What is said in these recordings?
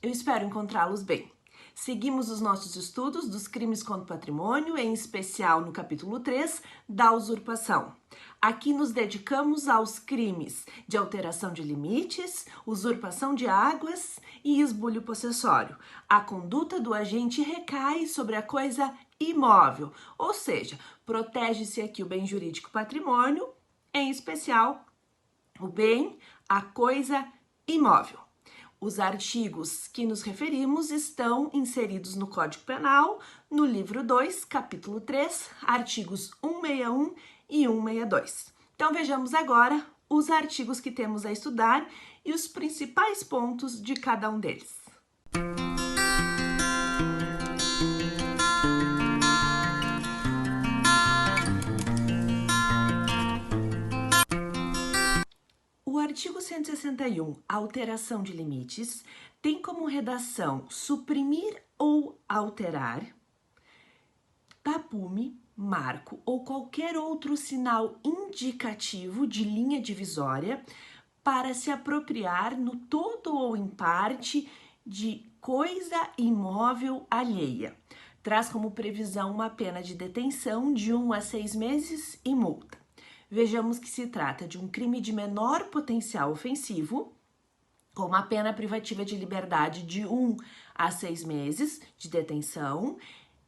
Eu espero encontrá-los bem. Seguimos os nossos estudos dos crimes contra o patrimônio, em especial no capítulo 3, da usurpação. Aqui nos dedicamos aos crimes de alteração de limites, usurpação de águas e esbulho possessório. A conduta do agente recai sobre a coisa imóvel, ou seja, protege-se aqui o bem jurídico patrimônio, em especial o bem, a coisa imóvel. Os artigos que nos referimos estão inseridos no Código Penal, no livro 2, capítulo 3, artigos 161 e 162. Então vejamos agora os artigos que temos a estudar e os principais pontos de cada um deles. O artigo 161, alteração de limites, tem como redação suprimir ou alterar, tapume, marco ou qualquer outro sinal indicativo de linha divisória para se apropriar no todo ou em parte de coisa imóvel alheia. Traz como previsão uma pena de detenção de 1 a 6 meses e multa. Vejamos que se trata de um crime de menor potencial ofensivo, com uma pena privativa de liberdade de 1 a 6 meses de detenção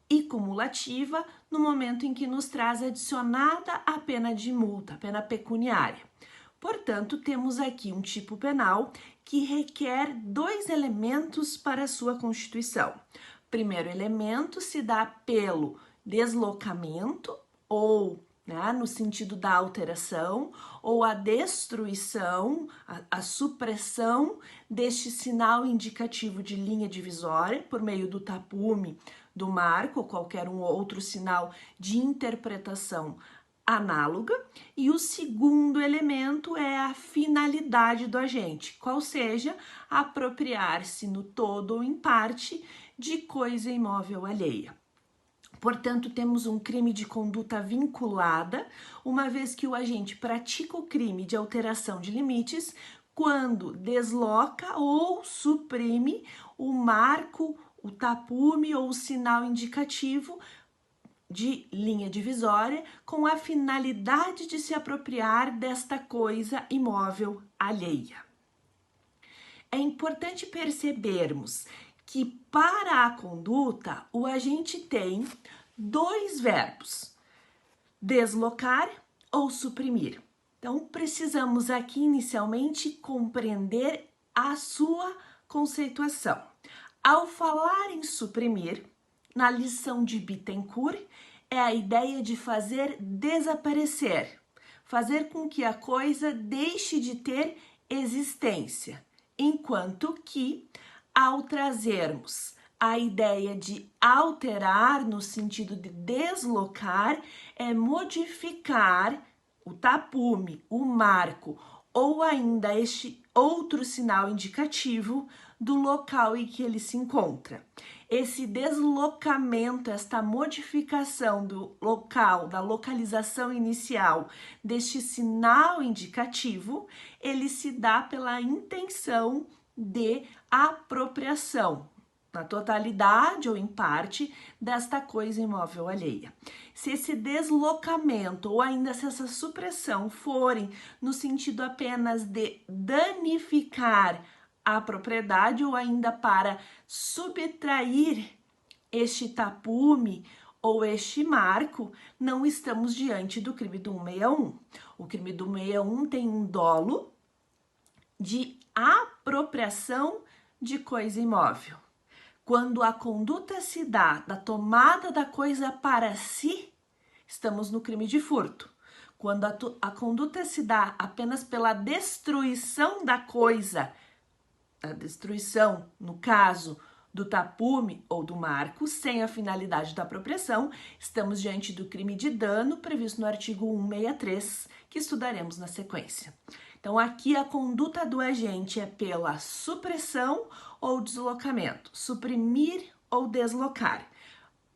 e cumulativa no momento em que nos traz adicionada a pena de multa, a pena pecuniária. Portanto, temos aqui um tipo penal que requer 2 elementos para sua constituição. Primeiro elemento se dá pelo deslocamento ou no sentido da alteração ou a destruição, a supressão deste sinal indicativo de linha divisória por meio do tapume, do marco ou qualquer um outro sinal de interpretação análoga. E o segundo elemento é a finalidade do agente, qual seja apropriar-se no todo ou em parte de coisa imóvel alheia. Portanto, temos um crime de conduta vinculada, uma vez que o agente pratica o crime de alteração de limites quando desloca ou suprime o marco, o tapume ou o sinal indicativo de linha divisória com a finalidade de se apropriar desta coisa imóvel alheia. É importante percebermos que para a conduta o agente tem 2 verbos, deslocar ou suprimir. Então, precisamos aqui inicialmente compreender a sua conceituação. Ao falar em suprimir, na lição de Bittencourt, é a ideia de fazer desaparecer, fazer com que a coisa deixe de ter existência, enquanto que ao trazermos a ideia de alterar no sentido de deslocar, é modificar o tapume, o marco ou ainda este outro sinal indicativo do local em que ele se encontra. Esse deslocamento, esta modificação do local, da localização inicial deste sinal indicativo, ele se dá pela intenção de apropriação, na totalidade ou em parte, desta coisa imóvel alheia. Se esse deslocamento ou ainda se essa supressão forem no sentido apenas de danificar a propriedade ou ainda para subtrair este tapume ou este marco, não estamos diante do crime do 161. O crime do 161 tem um dolo de apropriação de coisa imóvel. Quando a conduta se dá da tomada da coisa para si, estamos no crime de furto. Quando a conduta se dá apenas pela destruição da coisa, a destruição, no caso do tapume ou do marco, sem a finalidade da apropriação, estamos diante do crime de dano previsto no artigo 163, que estudaremos na sequência. Então, aqui a conduta do agente é pela supressão ou deslocamento, suprimir ou deslocar,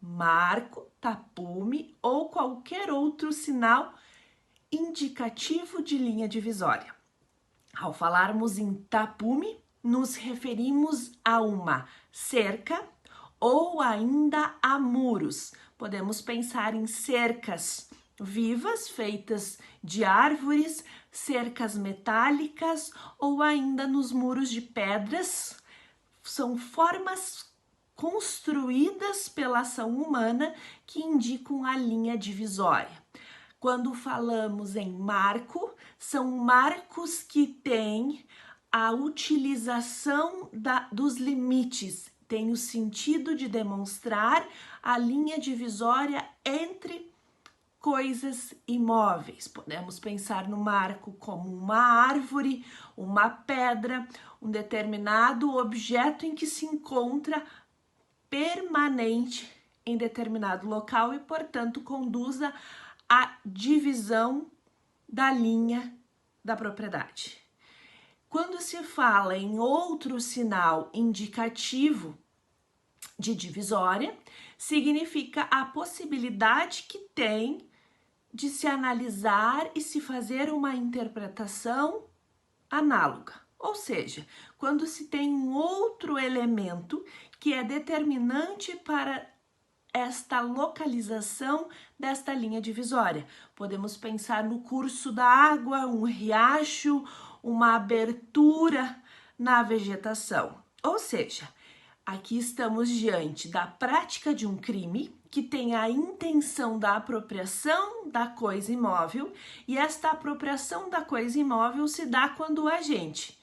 marco, tapume ou qualquer outro sinal indicativo de linha divisória. Ao falarmos em tapume, nos referimos a uma cerca ou ainda a muros. Podemos pensar em cercas vivas feitas de árvores, cercas metálicas ou ainda nos muros de pedras. São formas construídas pela ação humana que indicam a linha divisória. Quando falamos em marco, são marcos que têm a utilização dos limites, tem o sentido de demonstrar a linha divisória entre coisas imóveis. Podemos pensar no marco como uma árvore, uma pedra, um determinado objeto em que se encontra permanente em determinado local e, portanto, conduza à divisão da linha da propriedade. Quando se fala em outro sinal indicativo de divisória, significa a possibilidade que tem de se analisar e se fazer uma interpretação análoga. Ou seja, quando se tem um outro elemento que é determinante para esta localização desta linha divisória. Podemos pensar no curso da água, um riacho, uma abertura na vegetação. Ou seja, aqui estamos diante da prática de um crime que tem a intenção da apropriação da coisa imóvel, e esta apropriação da coisa imóvel se dá quando o agente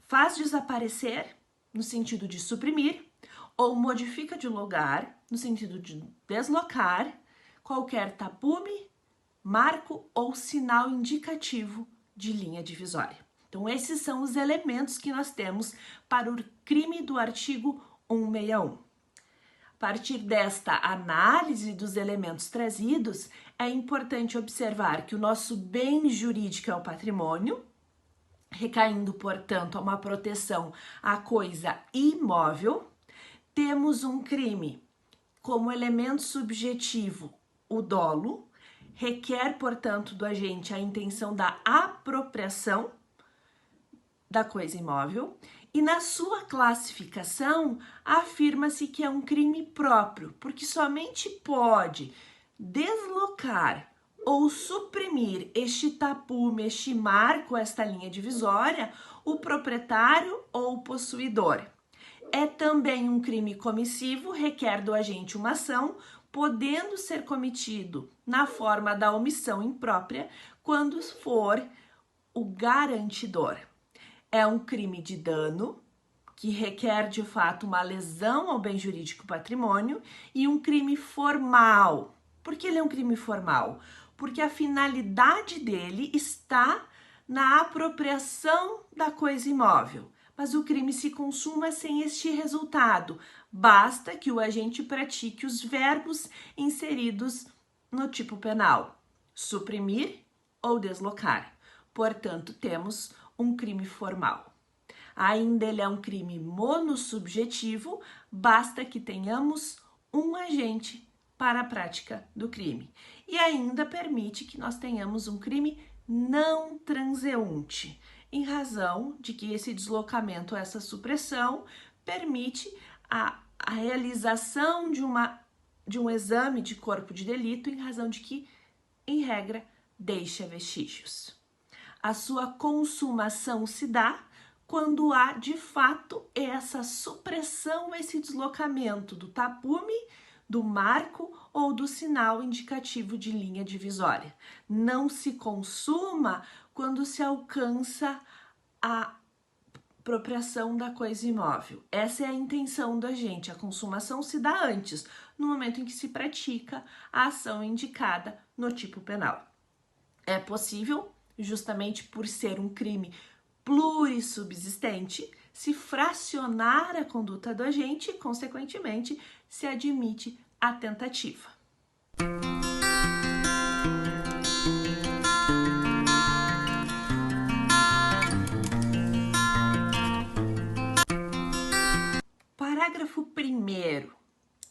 faz desaparecer, no sentido de suprimir, ou modifica de lugar, no sentido de deslocar, qualquer tapume, marco ou sinal indicativo de linha divisória. Então, esses são os elementos que nós temos para o crime do artigo 161. A partir desta análise dos elementos trazidos, é importante observar que o nosso bem jurídico é o patrimônio, recaindo, portanto, a uma proteção à coisa imóvel. Temos um crime como elemento subjetivo, o dolo, requer, portanto, do agente a intenção da apropriação da coisa imóvel, e na sua classificação afirma-se que é um crime próprio, porque somente pode deslocar ou suprimir este tapume, este marco, esta linha divisória, o proprietário ou o possuidor. É também um crime comissivo, requer do agente uma ação, podendo ser cometido na forma da omissão imprópria, quando for o garantidor. É um crime de dano, que requer de fato uma lesão ao bem jurídico patrimônio, e um crime formal. Por que ele é um crime formal? Porque a finalidade dele está na apropriação da coisa imóvel. Mas o crime se consuma sem este resultado. Basta que o agente pratique os verbos inseridos no tipo penal: suprimir ou deslocar. Portanto, temos um crime formal. Ainda ele é um crime monossubjetivo, basta que tenhamos um agente para a prática do crime. E ainda permite que nós tenhamos um crime não transeunte, em razão de que esse deslocamento, essa supressão, permite a realização de um exame de corpo de delito, em razão de que, em regra, deixa vestígios. A sua consumação se dá quando há, de fato, essa supressão, esse deslocamento do tapume, do marco ou do sinal indicativo de linha divisória. Não se consuma quando se alcança a apropriação da coisa imóvel. Essa é a intenção do agente. A consumação se dá antes, no momento em que se pratica a ação indicada no tipo penal. É possível, justamente por ser um crime plurissubsistente, se fracionar a conduta do agente e, consequentemente, se admite a tentativa. Parágrafo 1º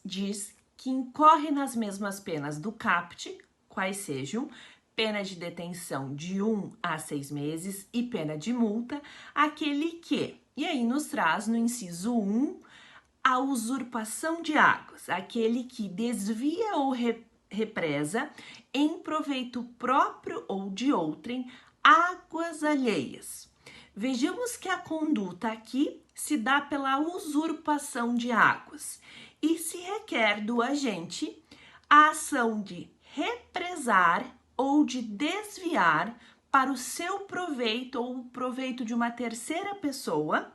diz que incorre nas mesmas penas do caput, quais sejam pena de detenção de 1 a 6 meses e pena de multa, aquele que E aí nos traz no inciso 1 a usurpação de águas, aquele que desvia ou represa em proveito próprio ou de outrem águas alheias. Vejamos que a conduta aqui se dá pela usurpação de águas e se requer do agente a ação de represar ou de desviar para o seu proveito ou o proveito de uma terceira pessoa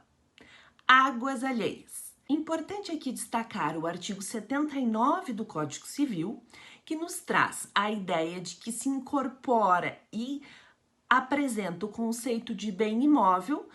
águas alheias. Importante aqui destacar o artigo 79 do Código Civil, que nos traz a ideia de que se incorpora e apresenta o conceito de bem imóvel,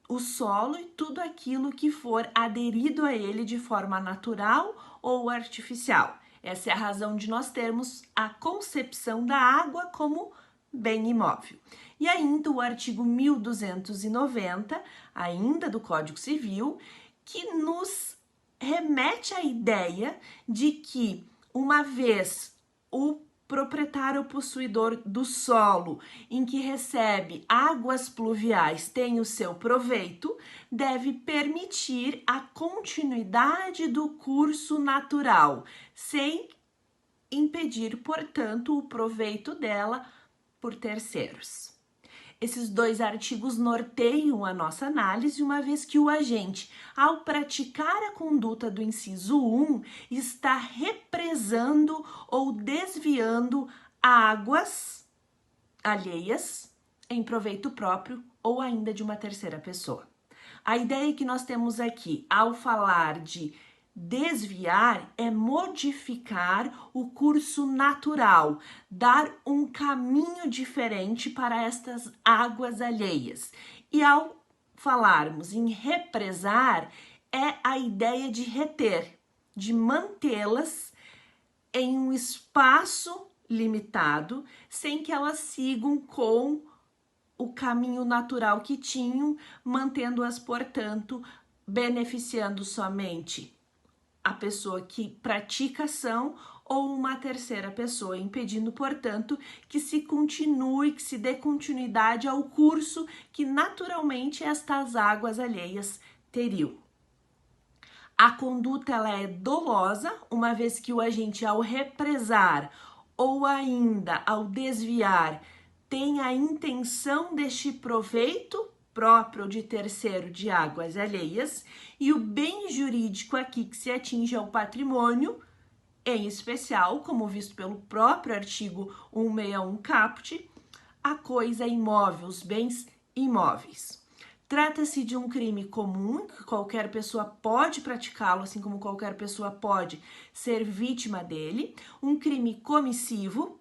o solo e tudo aquilo que for aderido a ele de forma natural ou artificial. Essa é a razão de nós termos a concepção da água como bem imóvel. E ainda o artigo 1290, ainda do Código Civil, que nos remete à ideia de que, uma vez o proprietário ou possuidor do solo em que recebe águas pluviais tem o seu proveito, deve permitir a continuidade do curso natural, sem impedir, portanto, o proveito dela por terceiros. Esses dois artigos norteiam a nossa análise, uma vez que o agente, ao praticar a conduta do inciso 1, está represando ou desviando águas alheias em proveito próprio ou ainda de uma terceira pessoa. A ideia que nós temos aqui, ao falar de desviar, é modificar o curso natural, dar um caminho diferente para estas águas alheias. E ao falarmos em represar, é a ideia de reter, de mantê-las em um espaço limitado, sem que elas sigam com o caminho natural que tinham, mantendo-as, portanto, beneficiando somente a pessoa que pratica ação ou uma terceira pessoa, impedindo, portanto, que se continue, que se dê continuidade ao curso que naturalmente estas águas alheias teriam. A conduta ela é dolosa, uma vez que o agente, ao represar ou ainda ao desviar, tem a intenção deste proveito próprio ou de terceiro de águas alheias, e o bem jurídico aqui que se atinge ao patrimônio, em especial, como visto pelo próprio artigo 161 caput, a coisa imóvel, os bens imóveis. Trata-se de um crime comum, que qualquer pessoa pode praticá-lo, assim como qualquer pessoa pode ser vítima dele, um crime comissivo,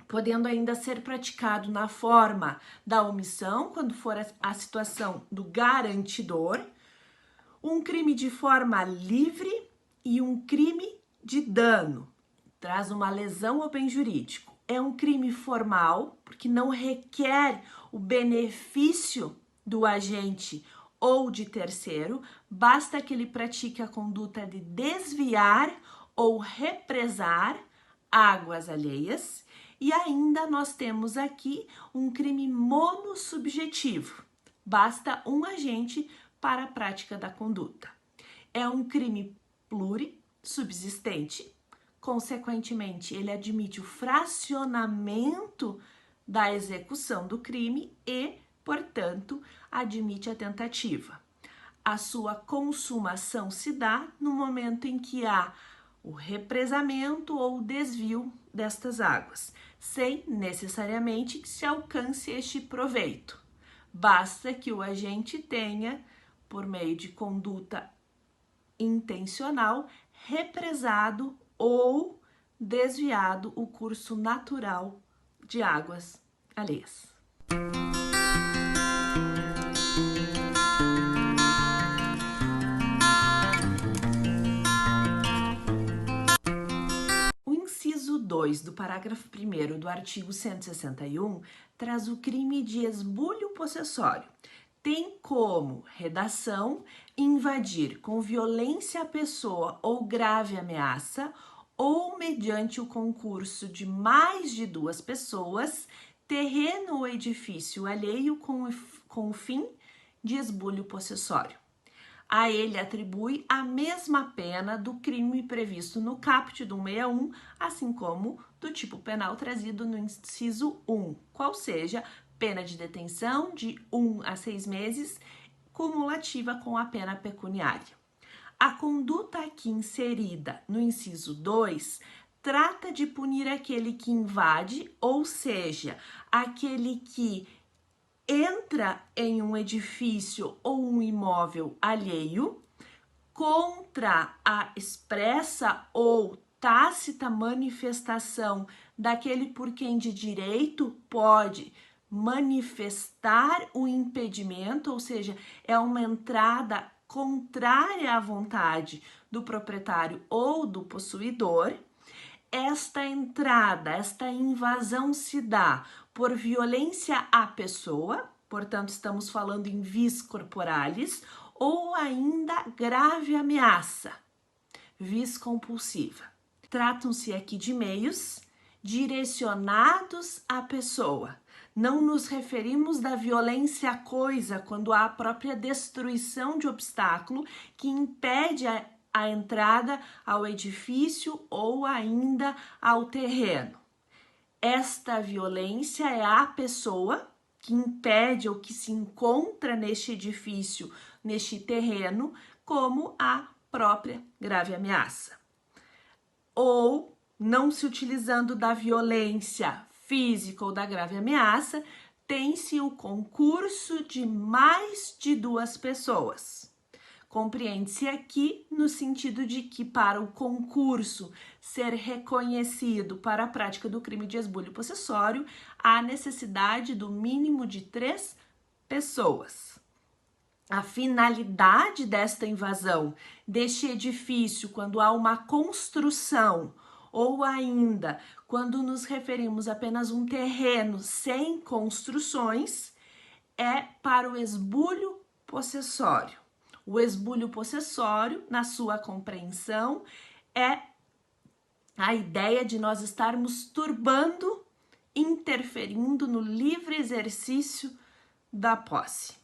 podendo ainda ser praticado na forma da omissão, quando for a situação do garantidor, um crime de forma livre e um crime de dano, traz uma lesão ao bem jurídico. É um crime formal, porque não requer o benefício do agente ou de terceiro, basta que ele pratique a conduta de desviar ou represar águas alheias. E ainda nós temos aqui um crime monossubjetivo. Basta um agente para a prática da conduta. É um crime plurissubsistente, consequentemente, ele admite o fracionamento da execução do crime e, portanto, admite a tentativa. A sua consumação se dá no momento em que há o represamento ou desvio destas águas, sem necessariamente que se alcance este proveito. Basta que o agente tenha, por meio de conduta intencional, represado ou desviado o curso natural de águas alheias. O inciso 2 do parágrafo 1º do artigo 161 traz o crime de esbulho possessório. Tem como redação invadir com violência a pessoa ou grave ameaça, ou mediante o concurso de mais de 2 pessoas, terreno ou edifício alheio com o fim de esbulho possessório. A ele atribui a mesma pena do crime previsto no caput do 161, assim como do tipo penal trazido no inciso 1, qual seja pena de detenção de 1 a 6 meses, cumulativa com a pena pecuniária. A conduta aqui inserida no inciso 2 trata de punir aquele que invade, ou seja, aquele que entra em um edifício ou um imóvel alheio contra a expressa ou tácita manifestação daquele por quem de direito pode manifestar o impedimento, ou seja, é uma entrada contrária à vontade do proprietário ou do possuidor. Esta entrada, esta invasão se dá por violência à pessoa, portanto, estamos falando em vis corporalis, ou ainda grave ameaça, vis compulsiva. Tratam-se aqui de meios direcionados à pessoa. Não nos referimos da violência à coisa, quando há a própria destruição de obstáculo que impede a entrada ao edifício ou ainda ao terreno. Esta violência é a pessoa que impede ou que se encontra neste edifício, neste terreno, como a própria grave ameaça. Ou, não se utilizando da violência física ou da grave ameaça, tem-se o concurso de mais de 2 pessoas. Compreende-se aqui no sentido de que para o concurso ser reconhecido para a prática do crime de esbulho possessório, há necessidade do mínimo de 3 pessoas. A finalidade desta invasão, deste edifício, quando há uma construção, ou ainda quando nos referimos a apenas um terreno sem construções, é para o esbulho possessório. O esbulho possessório, na sua compreensão, é a ideia de nós estarmos turbando, interferindo no livre exercício da posse.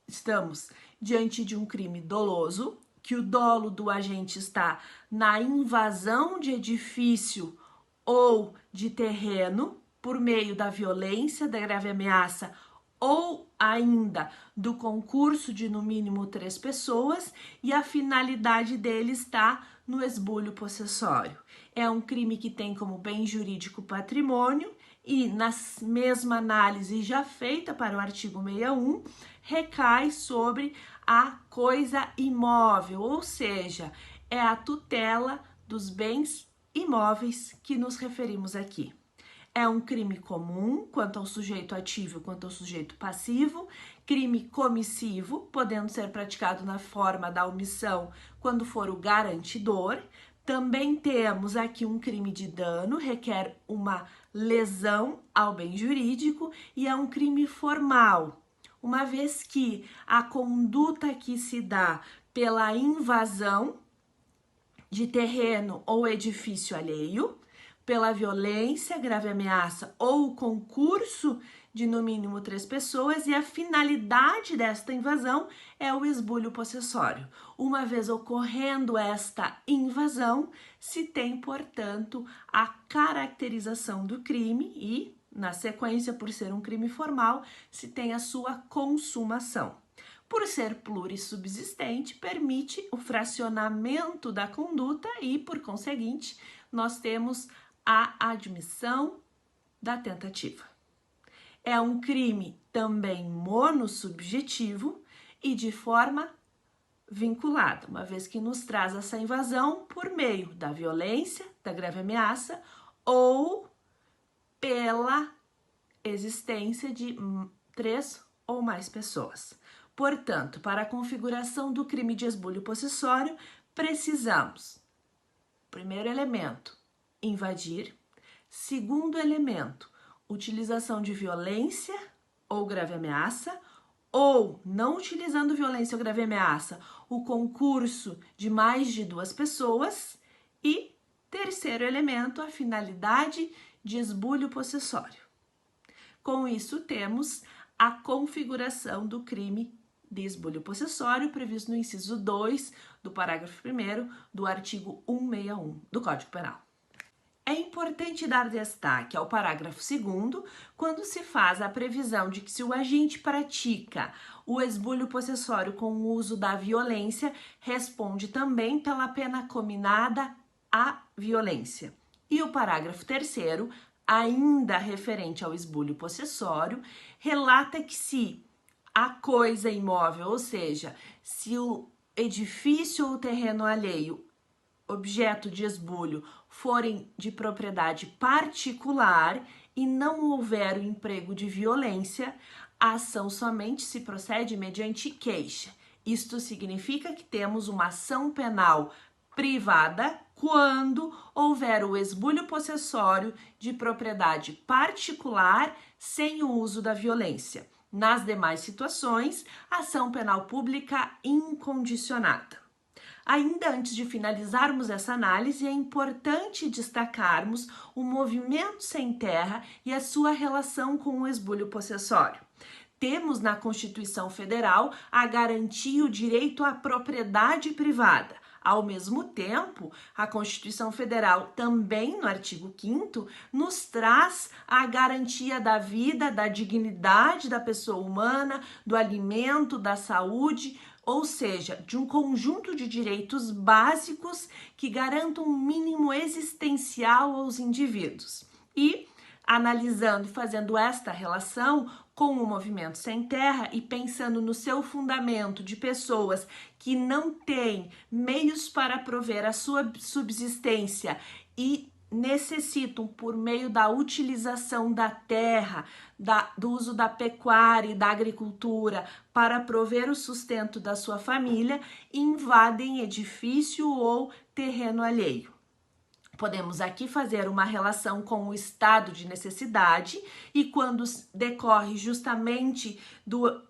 Estamos diante de um crime doloso, que o dolo do agente está na invasão de edifício ou de terreno por meio da violência, da grave ameaça ou ainda do concurso de no mínimo 3 pessoas, e a finalidade dele está no esbulho possessório. É um crime que tem como bem jurídico patrimônio e, na mesma análise já feita para o artigo 61, recai sobre a coisa imóvel, ou seja, é a tutela dos bens imóveis que nos referimos aqui. É um crime comum, quanto ao sujeito ativo quanto ao sujeito passivo, crime comissivo, podendo ser praticado na forma da omissão quando for o garantidor. Também temos aqui um crime de dano, requer uma lesão ao bem jurídico, e é um crime formal, uma vez que a conduta que se dá pela invasão de terreno ou edifício alheio, pela violência, grave ameaça ou concurso de no mínimo 3 pessoas, e a finalidade desta invasão é o esbulho possessório. Uma vez ocorrendo esta invasão, se tem, portanto, a caracterização do crime e, na sequência, por ser um crime formal, se tem a sua consumação. Por ser plurissubsistente, permite o fracionamento da conduta e, por conseguinte, nós temos a admissão da tentativa. É um crime também monossubjetivo e de forma vinculada, uma vez que nos traz essa invasão por meio da violência, da grave ameaça ou pela existência de 3 ou mais pessoas. Portanto, para a configuração do crime de esbulho possessório, precisamos, primeiro elemento, invadir. Segundo elemento, utilização de violência ou grave ameaça, ou, não utilizando violência ou grave ameaça, o concurso de mais de 2 pessoas. E terceiro elemento, a finalidade de esbulho possessório. Com isso, temos a configuração do crime de esbulho possessório previsto no inciso 2 do parágrafo 1º do artigo 161 do Código Penal. É importante dar destaque ao parágrafo 2º quando se faz a previsão de que se o agente pratica o esbulho possessório com o uso da violência, responde também pela pena cominada à violência. E o parágrafo 3º, ainda referente ao esbulho possessório, relata que se a coisa imóvel, ou seja, se o edifício ou terreno alheio objeto de esbulho forem de propriedade particular e não houver o emprego de violência, a ação somente se procede mediante queixa. Isto significa que temos uma ação penal privada quando houver o esbulho possessório de propriedade particular sem o uso da violência. Nas demais situações, ação penal pública incondicionada. Ainda antes de finalizarmos essa análise, é importante destacarmos o movimento sem terra e a sua relação com o esbulho possessório. Temos na Constituição Federal a garantia e o direito à propriedade privada. Ao mesmo tempo, a Constituição Federal, também no artigo 5º, nos traz a garantia da vida, da dignidade da pessoa humana, do alimento, da saúde, ou seja, de um conjunto de direitos básicos que garantam um mínimo existencial aos indivíduos. E, analisando e fazendo esta relação com o movimento sem terra e pensando no seu fundamento de pessoas que não têm meios para prover a sua subsistência e necessitam, por meio da utilização da terra, do uso da pecuária e da agricultura para prover o sustento da sua família, invadem edifício ou terreno alheio. Podemos aqui fazer uma relação com o estado de necessidade e quando decorre justamente do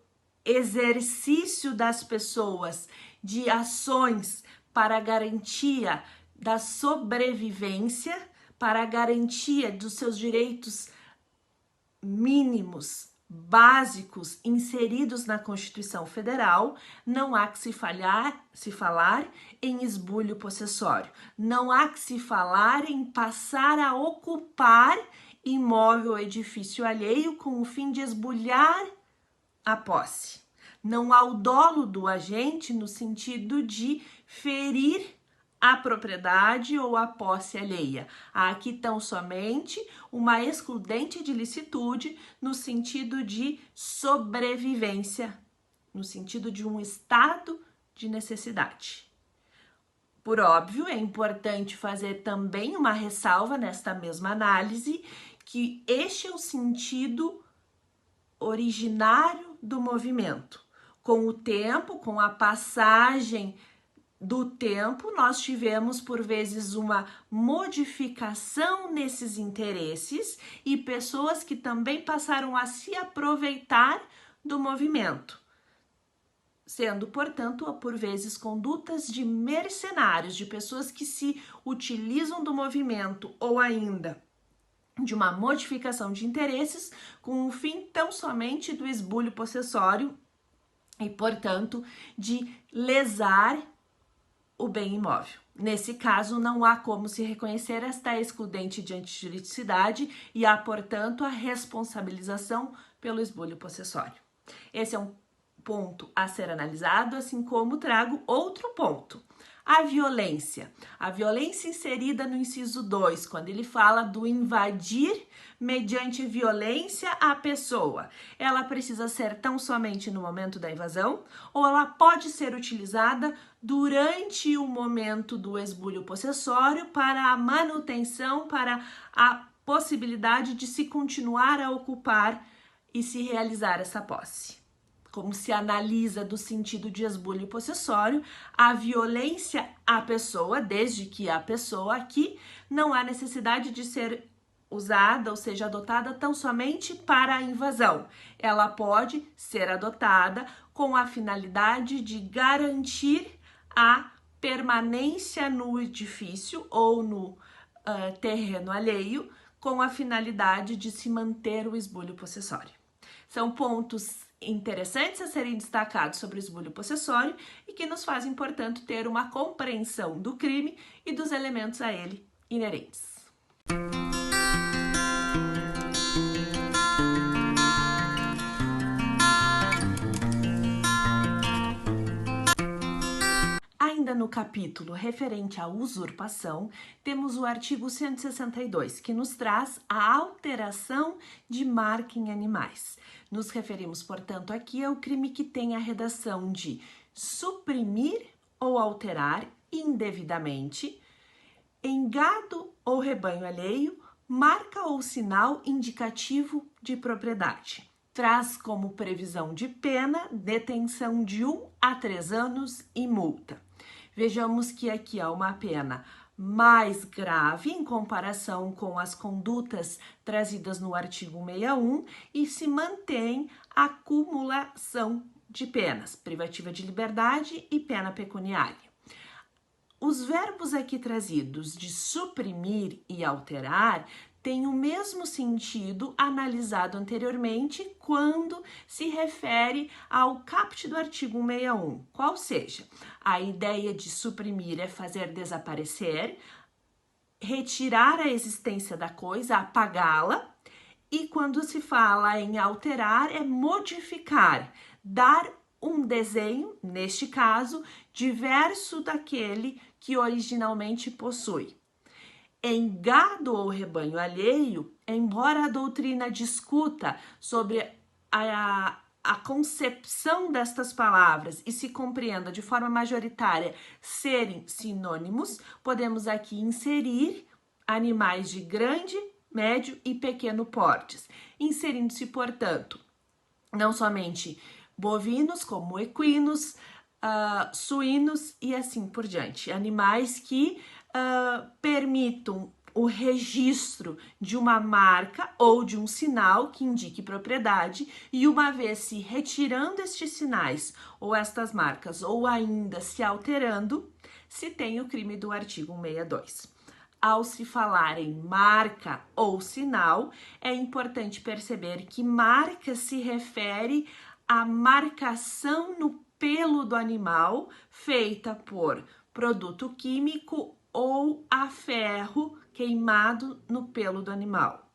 exercício das pessoas de ações para a garantia da sobrevivência, para a garantia dos seus direitos mínimos, básicos, inseridos na Constituição Federal, não há que se falar em esbulho possessório. Não há que se falar em passar a ocupar imóvel ou edifício alheio com o fim de esbulhar a posse. Não há o dolo do agente no sentido de ferir a propriedade ou a posse alheia. Há aqui tão somente uma excludente de licitude no sentido de sobrevivência, no sentido de um estado de necessidade. Por óbvio, é importante fazer também uma ressalva nesta mesma análise, que este é o sentido originário do movimento. Com o tempo, com a passagem do tempo, nós tivemos por vezes uma modificação nesses interesses e pessoas que também passaram a se aproveitar do movimento, sendo, portanto, por vezes condutas de mercenários, de pessoas que se utilizam do movimento ou ainda de uma modificação de interesses com o fim tão somente do esbulho possessório e, portanto, de lesar o bem imóvel. Nesse caso, não há como se reconhecer esta excludente de antijuridicidade e há, portanto, a responsabilização pelo esbulho possessório. Esse é um ponto a ser analisado, assim como trago outro ponto. A violência inserida no inciso 2, quando ele fala do invadir mediante violência a pessoa, ela precisa ser tão somente no momento da invasão ou ela pode ser utilizada durante o momento do esbulho possessório para a manutenção, para a possibilidade de se continuar a ocupar e se realizar essa posse. Como se analisa do sentido de esbulho possessório, a violência à pessoa, desde que a pessoa aqui não há necessidade de ser usada, ou seja, adotada tão somente para a invasão. Ela pode ser adotada com a finalidade de garantir a permanência no edifício ou no terreno alheio, com a finalidade de se manter o esbulho possessório. São pontos interessantes a serem destacados sobre o esbulho possessório e que nos fazem, portanto, ter uma compreensão do crime e dos elementos a ele inerentes. Ainda no capítulo referente à usurpação, temos o artigo 162, que nos traz a alteração de marca em animais. Nos referimos, portanto, aqui ao crime que tem a redação de suprimir ou alterar indevidamente, em gado ou rebanho alheio, marca ou sinal indicativo de propriedade. Traz como previsão de pena detenção de 1 a 3 anos e multa. Vejamos que aqui há uma pena mais grave em comparação com as condutas trazidas no artigo 61 e se mantém a acumulação de penas, privativa de liberdade e pena pecuniária. Os verbos aqui trazidos de suprimir e alterar têm o mesmo sentido analisado anteriormente quando se refere ao caput do artigo 161, qual seja, a ideia de suprimir é fazer desaparecer, retirar a existência da coisa, apagá-la, e quando se fala em alterar é modificar, dar um desenho, neste caso, diverso daquele que originalmente possui. Em gado ou rebanho alheio, embora a doutrina discuta sobre a concepção destas palavras e se compreenda de forma majoritária serem sinônimos, podemos aqui inserir animais de grande, médio e pequeno portes, inserindo-se, portanto, não somente bovinos, como equinos, suínos e assim por diante. Animais que permitam o registro de uma marca ou de um sinal que indique propriedade e uma vez se retirando estes sinais ou estas marcas ou ainda se alterando, se tem o crime do artigo 162. Ao se falar em marca ou sinal, é importante perceber que marca se refere à marcação no pelo do animal feita por produto químico ou a ferro queimado no pelo do animal.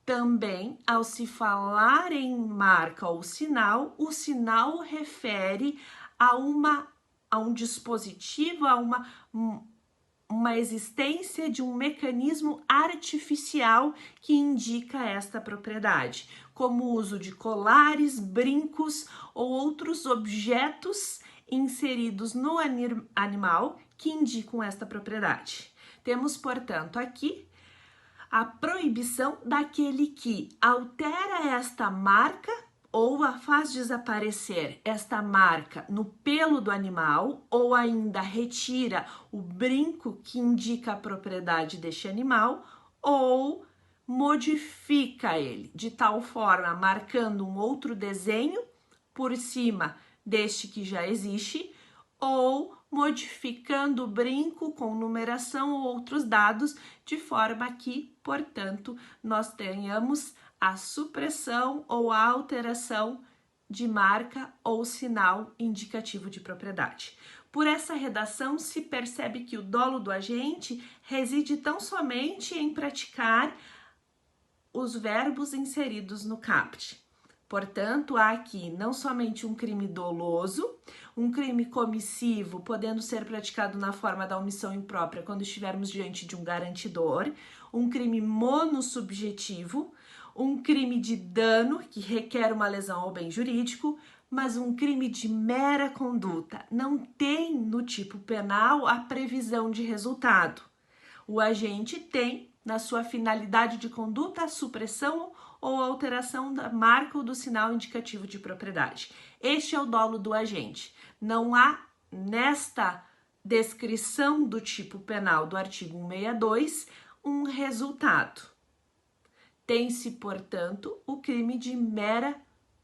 Também, ao se falar em marca ou sinal, o sinal refere a um dispositivo, a uma existência de um mecanismo artificial que indica esta propriedade, como o uso de colares, brincos ou outros objetos inseridos no animal que indicam esta propriedade. Temos, portanto, aqui a proibição daquele que altera esta marca ou a faz desaparecer esta marca no pelo do animal ou ainda retira o brinco que indica a propriedade deste animal ou modifica ele de tal forma marcando um outro desenho por cima deste que já existe ou modificando o brinco com numeração ou outros dados de forma que, portanto, nós tenhamos a supressão ou a alteração de marca ou sinal indicativo de propriedade. Por essa redação, se percebe que o dolo do agente reside tão somente em praticar os verbos inseridos no caput. Portanto, há aqui não somente um crime doloso, um crime comissivo, podendo ser praticado na forma da omissão imprópria quando estivermos diante de um garantidor, um crime monossubjetivo, um crime de dano, que requer uma lesão ao bem jurídico, mas um crime de mera conduta. Não tem no tipo penal a previsão de resultado. O agente tem, na sua finalidade de conduta, a supressão ou alteração da marca ou do sinal indicativo de propriedade. Este é o dolo do agente. Não há, nesta descrição do tipo penal do artigo 162, um resultado. Tem-se, portanto, o crime de mera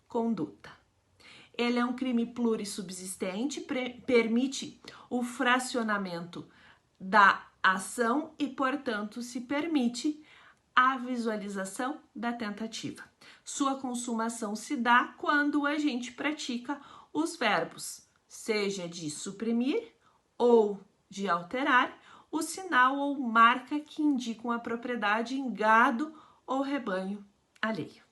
conduta. Ele é um crime plurissubsistente, permite o fracionamento da ação e, portanto, se permite a visualização da tentativa. Sua consumação se dá quando a gente pratica os verbos, seja de suprimir ou de alterar, o sinal ou marca que indicam a propriedade em gado ou rebanho alheio.